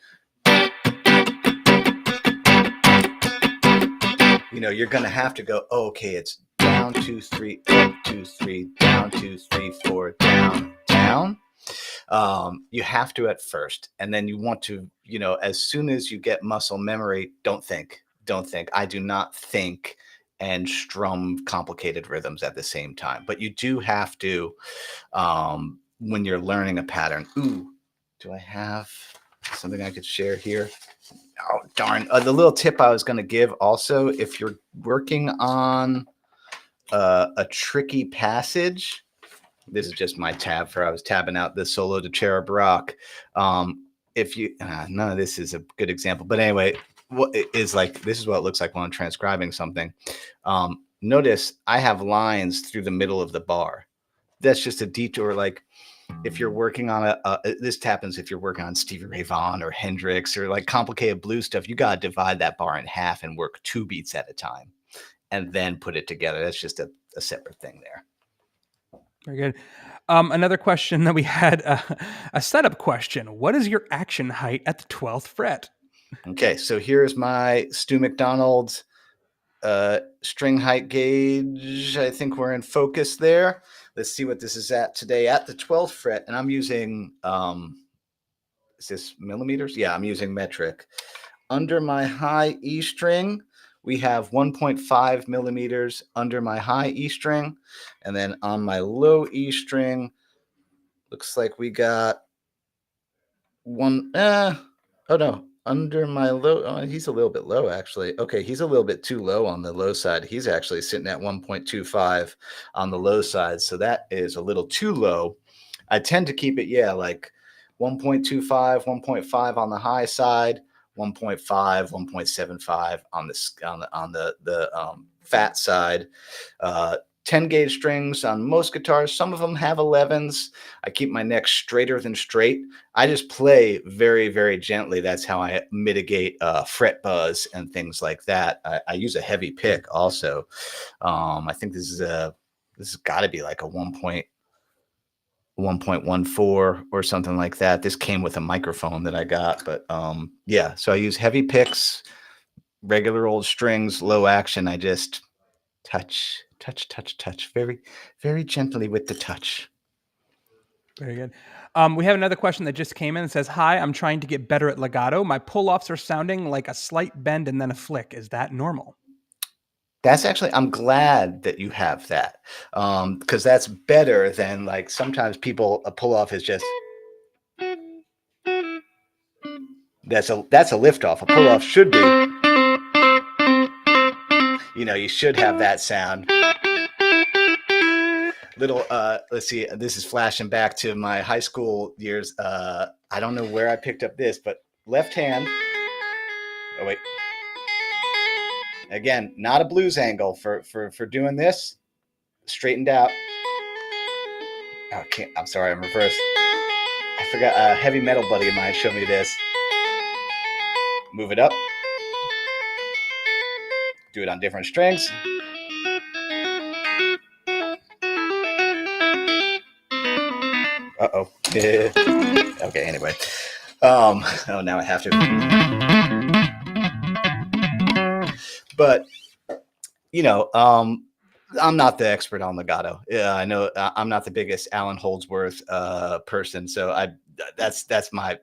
you're going to have to go, oh, okay, it's down, 2, 3, up, 2, 3, down, 2, 3, 4, down, down. You have to at first. And then you want to, as soon as you get muscle memory, don't think. I do not think and strum complicated rhythms at the same time. But you do have to, when you're learning a pattern. Ooh, do I have something I could share here? Oh, darn. The little tip I was going to give also, if you're working on a tricky passage, this is just my tab for, I was tabbing out the solo to Cherub Rock. If you, none of this is a good example, but anyway, what is like, this is what it looks like when I'm transcribing something. Notice I have lines through the middle of the bar. That's just a detour. Like if you're working on this happens if you're working on Stevie Ray Vaughan or Hendrix or like complicated blues stuff, you got to divide that bar in half and work 2 beats at a time and then put it together. That's just a separate thing there. Very good. Another question that we had, a setup question. What is your action height at the 12th fret? Okay, so here's my Stu McDonald string height gauge. I think we're in focus there. Let's see what this is at today at the 12th fret. And I'm using, is this millimeters? Yeah, I'm using metric. Under my high E string, we have 1.5 millimeters under my high E string. And then on my low E string, looks like we got under my low, he's a little bit low actually. Okay, he's a little bit too low on the low side. He's actually sitting at 1.25 on the low side. So that is a little too low. I tend to keep it, like 1.25, 1.5 on the high side, 1.5, 1.75 on the fat side. 10 gauge strings on most guitars. Some of them have 11s. I keep my neck straighter than straight. I just play very, very gently. That's how I mitigate fret buzz and things like that. I use a heavy pick also. I think this has got to be like a 1.14 or something like that. This came with a microphone that I got, but so I use heavy picks, regular old strings, low action. I just touch very, very gently with the touch. Very good. We have another question that just came in. It says, hi, I'm trying to get better at legato. My pull-offs are sounding like a slight bend and then a flick. Is that normal? That's actually, I'm glad that you have that, because that's better than like sometimes a pull-off is just, that's a lift-off. A pull-off should be, you should have that sound. Let's see, this is flashing back to my high school years. I don't know where I picked up this, but left hand. Oh wait, again, not a blues angle for doing this. Straightened out. Oh, I'm sorry, I'm reversed. I forgot a heavy metal buddy of mine showed me this. Move it up. Do it on different strings. Uh-oh. Okay, anyway. Oh, now I have to. But, you know, I'm not the expert on legato. Yeah, I know I'm not the biggest Alan Holdsworth person. So that's my,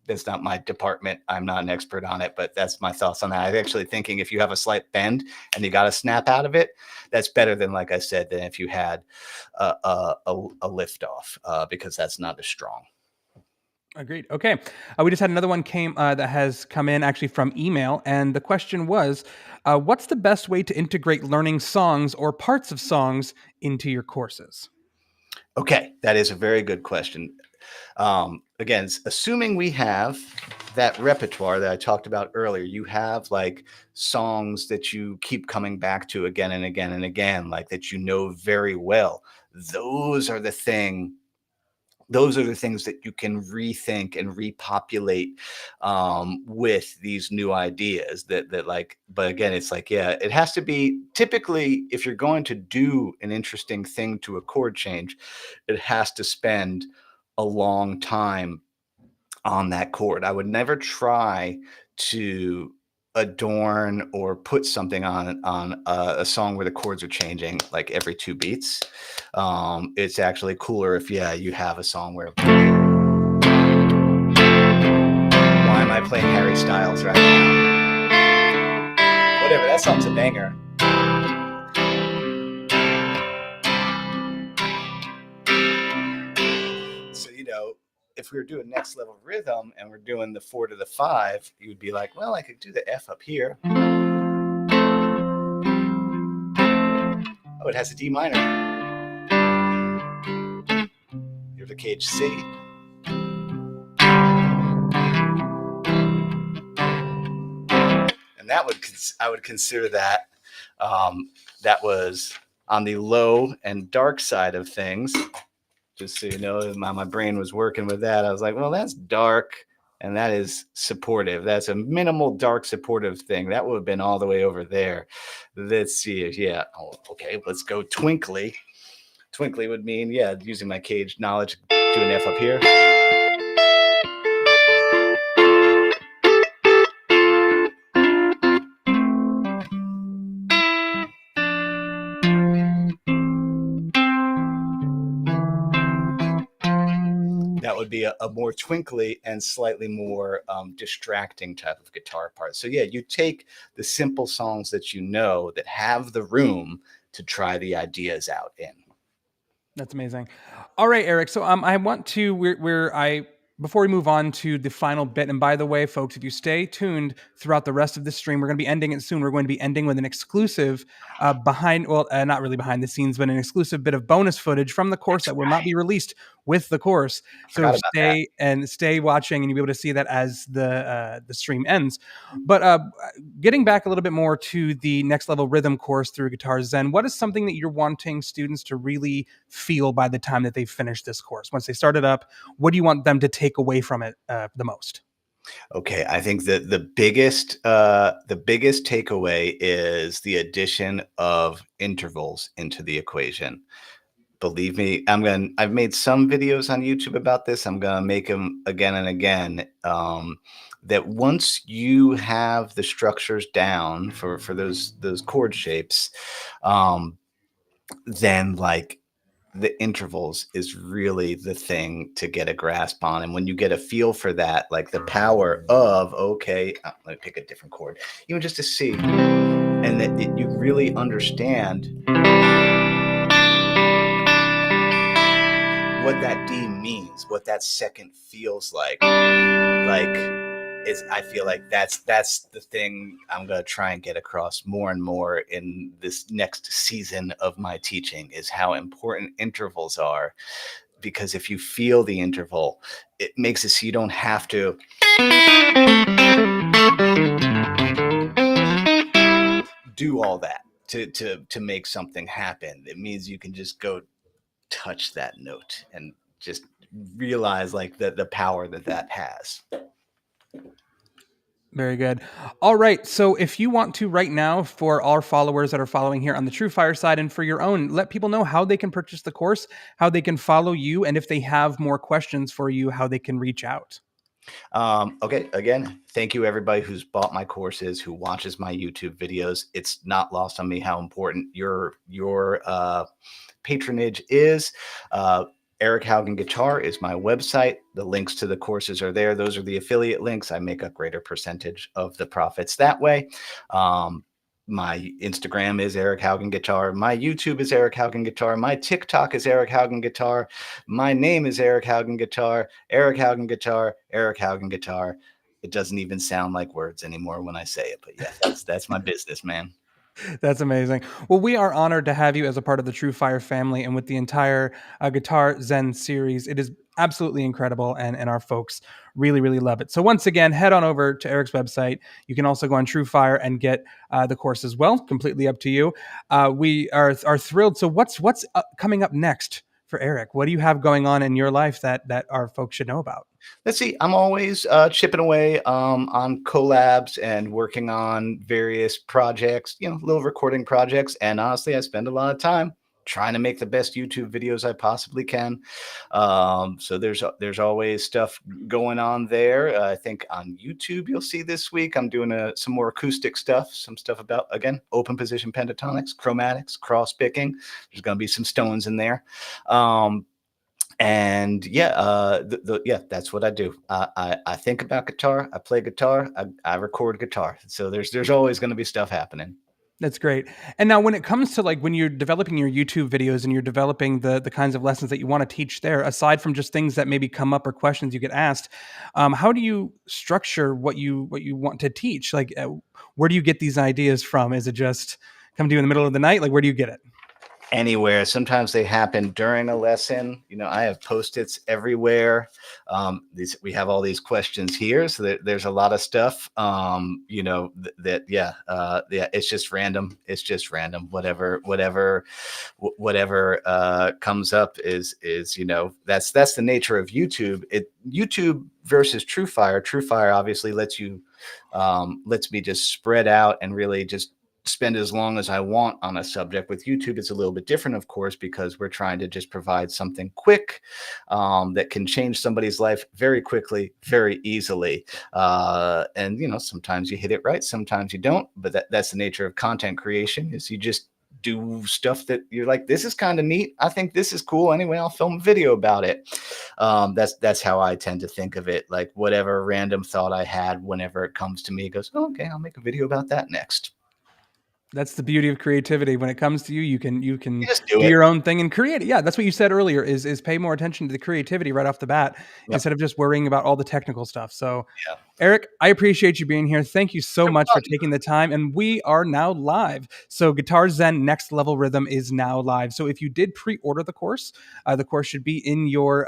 that's not my department. I'm not an expert on it, but that's my thoughts on that. I'm actually thinking if you have a slight bend and you got to snap out of it, that's better than, like I said, than if you had a lift off, because that's not as strong. Agreed. Okay. We just had another one came that has come in actually from email, and the question was, what's the best way to integrate learning songs or parts of songs into your courses? Okay, that is a very good question. Again, assuming we have that repertoire that I talked about earlier, you have like songs that you keep coming back to again and again and again, like that you know very well. Those are the thing. Those are the things that you can rethink and repopulate with these new ideas. That like, but again, it's like, yeah, it has to be typically if you're going to do an interesting thing to a chord change, it has to spend a long time on that chord. I would never try to adorn or put something on a song where the chords are changing like every two beats. It's actually cooler if you have a song where why am I playing Harry Styles right now? Whatever, that song's a banger. So if we were doing next level rhythm and we're doing the 4 to the 5, you would be like, well, I could do the F up here. Oh, it has a D minor. Here's the cage C. And I would consider that that was on the low and dark side of things. Just so you know, my brain was working with that. I was like, well, that's dark and that is supportive. That's a minimal dark supportive thing. That would have been all the way over there. Let's see. Yeah. Oh, okay. Let's go twinkly. Twinkly would mean, yeah, using my cage knowledge, do an F up here. That would be a more twinkly and slightly more distracting type of guitar part. So yeah, you take the simple songs that you know that have the room to try the ideas out in. That's amazing. All right, Eric. So I want to before we move on to the final bit, and by the way, folks, if you stay tuned throughout the rest of the stream, we're going to be ending it soon. We're going to be ending with an exclusive not really behind the scenes, but an exclusive bit of bonus footage from the course that will not be released with the course. So Forgot about that. stay watching, and you'll be able to see that as the stream ends. But getting back a little bit more to the next level rhythm course through Guitar Zen, what is something that you're wanting students to really feel by the time that they finish this course? Once they start it up, what do you want them to take away from it the most? Okay, I think that the biggest takeaway is the addition of intervals into the equation. Believe me, I've made some videos on YouTube about this. I'm gonna make them again and again. That once you have the structures down for those chord shapes, then like the intervals is really the thing to get a grasp on. And when you get a feel for that, like the power of, okay, let me pick a different chord, even just to see, and that you really understand what that D means, what that second feels like I feel like that's the thing I'm gonna try and get across more and more in this next season of my teaching is how important intervals are. Because if you feel the interval, it makes it so you don't have to do all that to make something happen. It means you can just go touch that note and just realize like the power that that has. Very good. All right. So if you want to right now, for our followers that are following here on the True Fire side and for your own, let people know how they can purchase the course, how they can follow you, and if they have more questions for you, how they can reach out. Okay, again, thank you everybody who's bought my courses, who watches my YouTube videos. It's not lost on me how important your patronage is. Uh, Eric Haugen Guitar is my website. The links to the courses are there. Those are the affiliate links. I make a greater percentage of the profits that way. My Instagram is Eric Haugen Guitar. My YouTube is Eric Haugen Guitar. My TikTok is Eric Haugen Guitar. My name is Eric Haugen Guitar. Eric Haugen Guitar. Eric Haugen Guitar. It doesn't even sound like words anymore when I say it, but yeah, that's my business, man. That's amazing. Well, we are honored to have you as a part of the True Fire family and with the entire Guitar Zen series. It is absolutely incredible, and our folks really, really love it. So, once again, head on over to Eric's website. You can also go on True Fire and get the course as well, completely up to you. We are thrilled. So, what's coming up next for Eric? What do you have going on in your life that our folks should know about? Let's see. I'm always chipping away on collabs and working on various projects, little recording projects. And honestly, I spend a lot of time trying to make the best YouTube videos I possibly can. So there's always stuff going on there. I think on YouTube you'll see this week I'm doing some more acoustic stuff, some stuff about, again, open position pentatonics, chromatics, cross picking. There's going to be some stones in there. And yeah, yeah, that's what I do. I think about guitar, I play guitar, I record guitar. So there's always going to be stuff happening. That's great. And now when it comes to like when you're developing your YouTube videos and you're developing the kinds of lessons that you want to teach there, aside from just things that maybe come up or questions you get asked, how do you structure what you want to teach? Like, where do you get these ideas from? Is it just come to you in the middle of the night? Like, where do you get it? Anywhere. Sometimes they happen during a lesson. I have post-its everywhere. We have all these questions here, so there's a lot of stuff. Yeah, it's just random. It's just random. Whatever comes up is that's the nature of YouTube. YouTube versus True Fire. True Fire obviously lets me just spread out and really just spend as long as I want on a subject. With YouTube, it's a little bit different, of course, because we're trying to just provide something quick that can change somebody's life very quickly, very easily. And sometimes you hit it right, sometimes you don't. But that's the nature of content creation: is you just do stuff that you're like, this is kind of neat. I think this is cool. Anyway, I'll film a video about it. That's how I tend to think of it. Like whatever random thought I had, whenever it comes to me, it goes, oh, okay, I'll make a video about that next. That's the beauty of creativity. When it comes to you, you can You just do do it. your own thing and create it. Yeah, that's what you said earlier. Is pay more attention to the creativity right off the bat Yep. instead of just worrying about all the technical stuff. So, Yeah. Eric, I appreciate you being here. Thank you so No much for problem. taking the time. And we are now live. So, Guitar Zen Next Level Rhythm is now live. So, if you did pre-order the course should be in your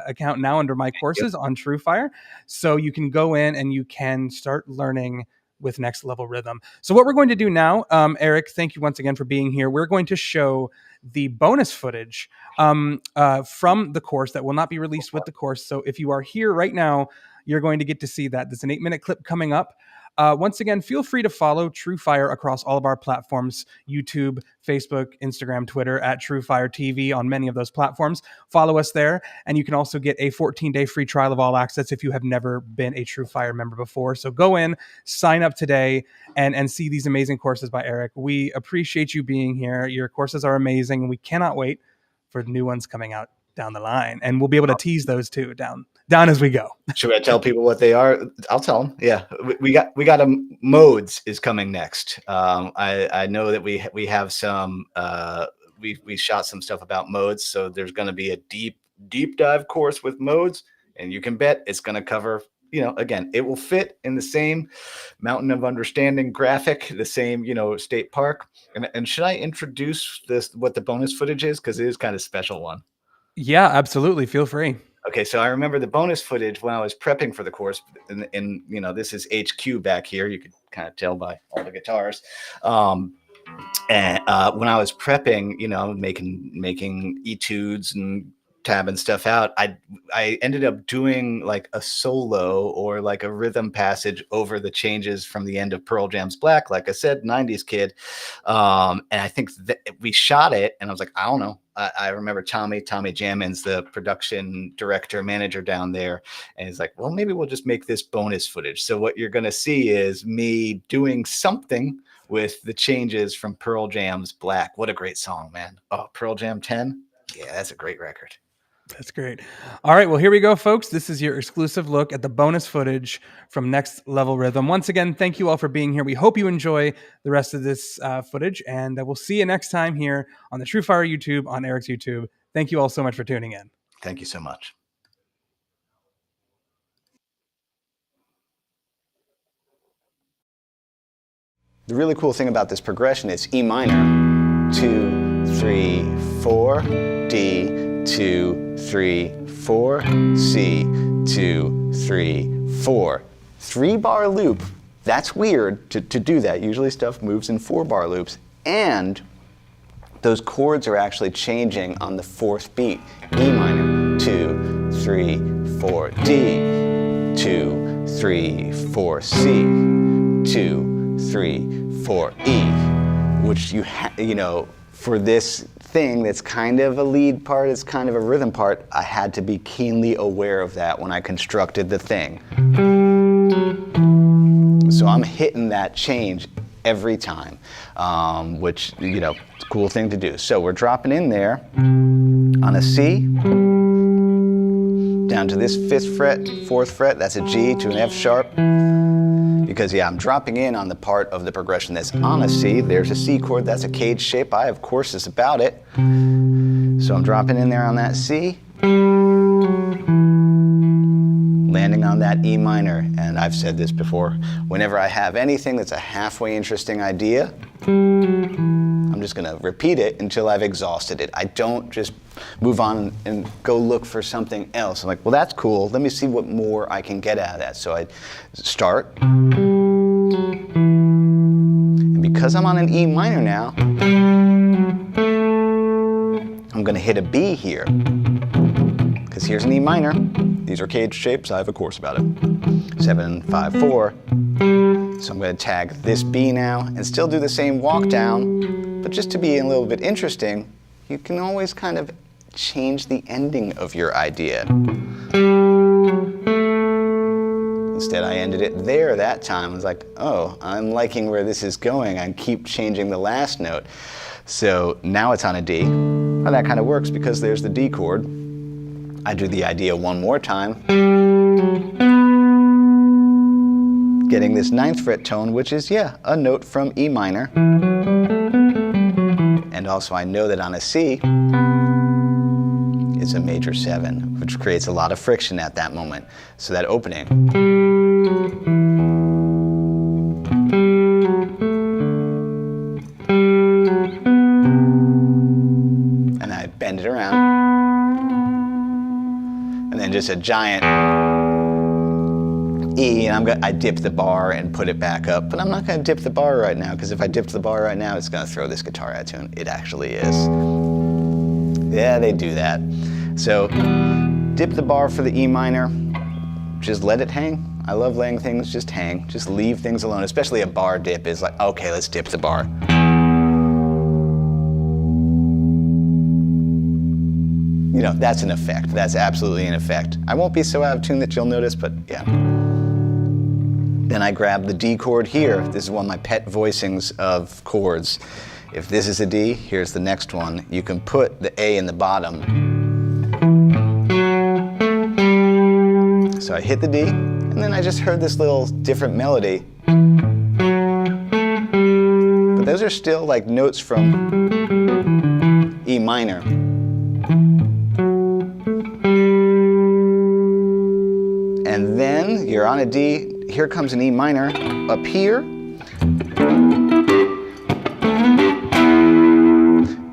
account now under my Yep. courses on TrueFire. So you can go in and you can start learning with Next Level Rhythm. So what we're going to do now, Eric, thank you once again for being here. We're going to show the bonus footage from the course that will not be released with the course. So if you are here right now, you're going to get to see that. There's an 8-minute clip coming up. Once again, feel free to follow True Fire across all of our platforms: YouTube, Facebook, Instagram, Twitter, at True Fire TV on many of those platforms. Follow us there. And you can also get a 14-day free trial of All Access if you have never been a True Fire member before. So go in, sign up today, and see these amazing courses by Eric. We appreciate you being here. Your courses are amazing, and we cannot wait for the new ones coming out down the line. And we'll be able to tease those too down as we go. Should I tell people what they are? I'll tell them. Yeah, we got a modes is coming next. I know that we have some. We shot some stuff about modes, so there's going to be a deep dive course with modes, and you can bet it's going to cover. Again, it will fit in the same Mountain of Understanding graphic, the same state park. And should I introduce what the bonus footage is, because it is kind of special one. Yeah, absolutely. Feel free. Okay, so I remember the bonus footage when I was prepping for the course, and this is HQ back here. You could kind of tell by all the guitars. And when I was prepping, making etudes and tabbing stuff out, I ended up doing like a solo or like a rhythm passage over the changes from the end of Pearl Jam's Black. Like I said, 90s kid. And I think that we shot it, and I was like, I don't know. I remember Tommy Jammins, the production director, manager down there, and he's like, well, maybe we'll just make this bonus footage. So what you're going to see is me doing something with the changes from Pearl Jam's Black. What a great song, man. Oh, Pearl Jam 10. Yeah, that's a great record. That's great. All right, well, here we go, folks. This is your exclusive look at the bonus footage from Next Level Rhythm. Once again, thank you all for being here. We hope you enjoy the rest of this footage, and we'll see you next time here on the True Fire YouTube, on Eric's YouTube. Thank you all so much for tuning in. Thank you so much. The really cool thing about this progression is E minor, 2, 3, 4, D, 2, 3, 4, C, 2, 3, 4. 3-bar loop. That's weird to do that. Usually stuff moves in 4-bar loops. And those chords are actually changing on the 4th beat. E minor, 2, 3, 4, D, 2, 3, 4, C, 2, 3, 4, E, which for this thing that's kind of a lead part, it's kind of a rhythm part, I had to be keenly aware of that when I constructed the thing. So I'm hitting that change every time, which, it's a cool thing to do. So we're dropping in there on a C, down to this 5th fret, 4th fret, that's a G to an F sharp. Because, I'm dropping in on the part of the progression that's on a C. There's a C chord, that's a cage shape. I have courses about it. So I'm dropping in there on that C, landing on that E minor. And I've said this before, whenever I have anything that's a halfway interesting idea, I'm just going to repeat it until I've exhausted it. I don't just move on and go look for something else. I'm like, well, that's cool. Let me see what more I can get out of that. So I start. And because I'm on an E minor now, I'm going to hit a B here. Because here's an E minor. These are cage shapes. I have a course about it. 7, 5, 4. So I'm going to tag this B now and still do the same walk down. But just to be a little bit interesting, you can always kind of change the ending of your idea. Instead, I ended it there that time. I was like, oh, I'm liking where this is going. I keep changing the last note. So now it's on a D. Well, that kind of works because there's the D chord. I do the idea one more time, getting this 9th fret tone, which is, a note from E minor. And also I know that on a C, it's a major 7, which creates a lot of friction at that moment. So that opening. And I bend it around. And then just a giant E, and I dip the bar and put it back up. But I'm not going to dip the bar right now, because if I dipped the bar right now, it's going to throw this guitar out of tune. It actually is. Yeah, they do that. So dip the bar for the E minor. Just let it hang. I love letting things just hang. Just leave things alone, especially a bar dip is like, okay, let's dip the bar. That's an effect. That's absolutely an effect. I won't be so out of tune that you'll notice, but yeah. Then I grab the D chord here. This is one of my pet voicings of chords. If this is a D, here's the next one. You can put the A in the bottom. So I hit the D, and then I just heard this little different melody. But those are still like notes from E minor. And then you're on a D, here comes an E minor up here.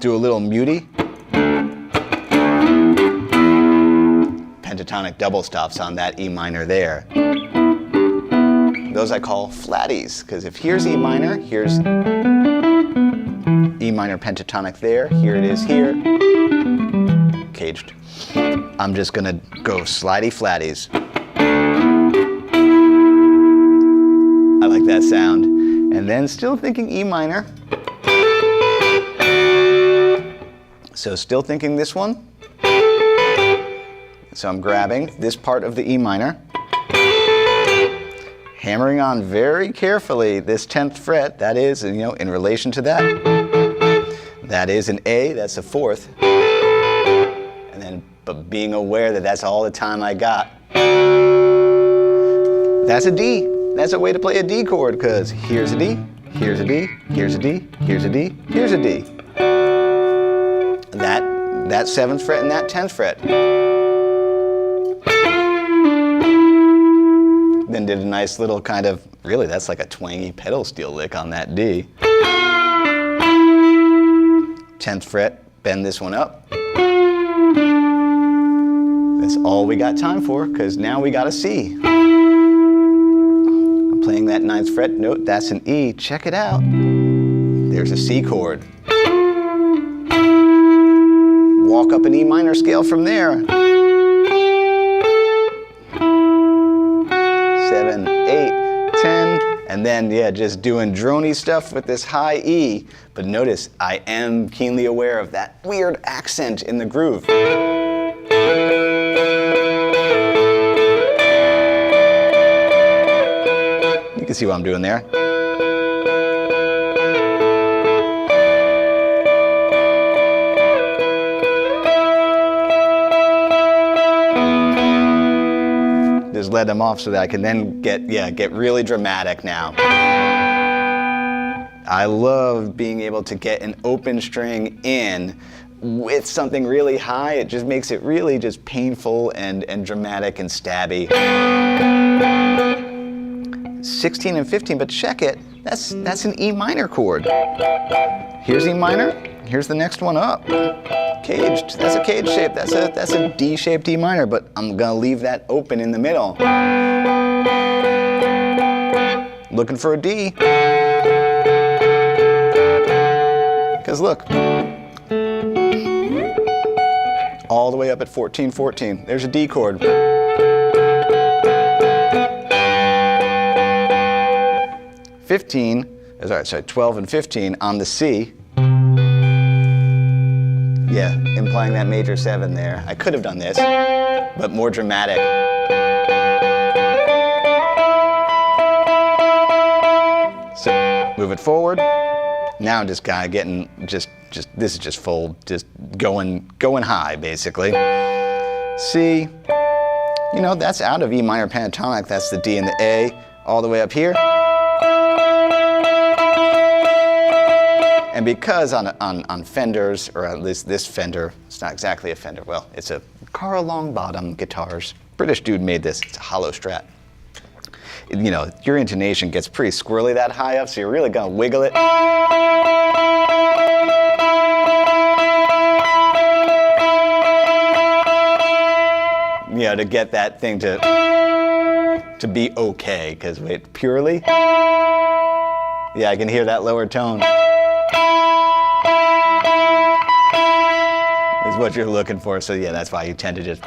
Do a little muty. Pentatonic double stops on that E minor there. Those I call flatties, because if here's E minor, here's E minor pentatonic there, here it is here, caged. I'm just gonna go slidey flatties. I like that sound. And then still thinking E minor. So still thinking this one. So I'm grabbing this part of the E minor, hammering on very carefully this 10th fret. That is, in relation to that. That is an A, that's a 4th. And then, but being aware that that's all the time I got. That's a D. That's a way to play a D chord, because here's a D, here's a D, here's a D, here's a D, here's a D. That 7th fret and that 10th fret. Then did a nice little kind of, really that's like a twangy pedal steel lick on that D. 10th fret, bend this one up. That's all we got time for, because now we got a C. I'm playing that 9th fret note, that's an E, check it out. There's a C chord. Walk up an E minor scale from there. 7, 8, 10, and then just doing drony stuff with this high E. But notice, I am keenly aware of that weird accent in the groove. You can see what I'm doing there. Just let them off so that I can then get really dramatic now. I love being able to get an open string in with something really high. It just makes it really just painful and dramatic and stabby. 16 and 15, but check it. That's an E minor chord. Here's E minor. Here's the next one up. Caged. That's a cage shape. That's a D-shaped E minor, but I'm gonna leave that open in the middle. Looking for a D. Because look, all the way up at 14, 14. There's a D chord. Sorry, 12 and 15 on the C. Yeah, implying that major 7 there. I could have done this, but more dramatic. So move it forward. Now I'm just kind of getting this is just full, just going high basically. C, that's out of E minor pentatonic. That's the D and the A all the way up here. And because on Fenders, or at least this Fender, it's not exactly a Fender, well, it's a Carl Longbottom guitars. British dude made this, it's a hollow Strat. Your intonation gets pretty squirrely that high up, so you're really gonna wiggle it. To get that thing to be okay, because wait, purely? Yeah, I can hear that lower tone. Is what you're looking for, so yeah, that's why you tend to just